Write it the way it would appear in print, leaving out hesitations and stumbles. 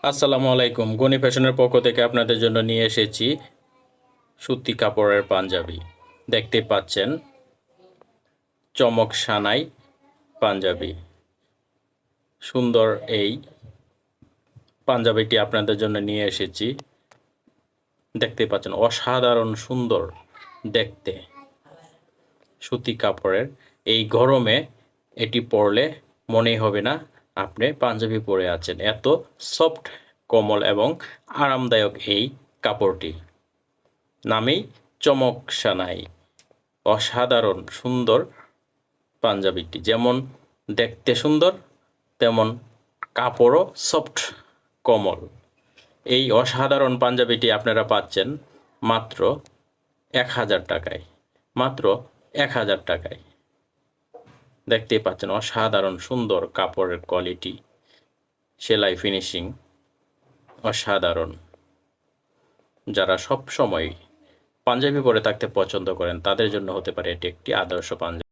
আসসালামু আলাইকুম। গনি ফ্যাশনের পক্ষ থেকে আপনাদের জন্য নিয়ে এসেছি সুতি কাপড়ের পাঞ্জাবি। দেখতে পাচ্ছেন চমক সানাই পাঞ্জাবি। সুন্দর এই পাঞ্জাবিটি আপনাদের জন্য নিয়ে এসেছি। দেখতে পাচ্ছেন অসাধারণ সুন্দর দেখতে সুতি কাপড়ের। এই গরমে এটি পরলে মনেই হবে না আপনি পাঞ্জাবি পরে আছেন। এত সফট, কোমল এবং আরামদায়ক এই কাপড়টি। নামেই চমক সানাই। অসাধারণ সুন্দর পাঞ্জাবিটি যেমন দেখতে সুন্দর, তেমন কাপড়ও সফট, কোমল। এই অসাধারণ পাঞ্জাবিটি আপনারা পাচ্ছেন মাত্র 1000 টাকায়। মাত্র 1000 টাকায়। দেখতেই পাচ্ছেন অসাধারণ সুন্দর কাপড়ের কোয়ালিটি, সেলাই ফিনিশিং অসাধারণ। যারা সব সময় পাঞ্জাবি পরে থাকতে পছন্দ করেন তাদের জন্য হতে পারে এটি একটি আদর্শ পাঞ্জাবি।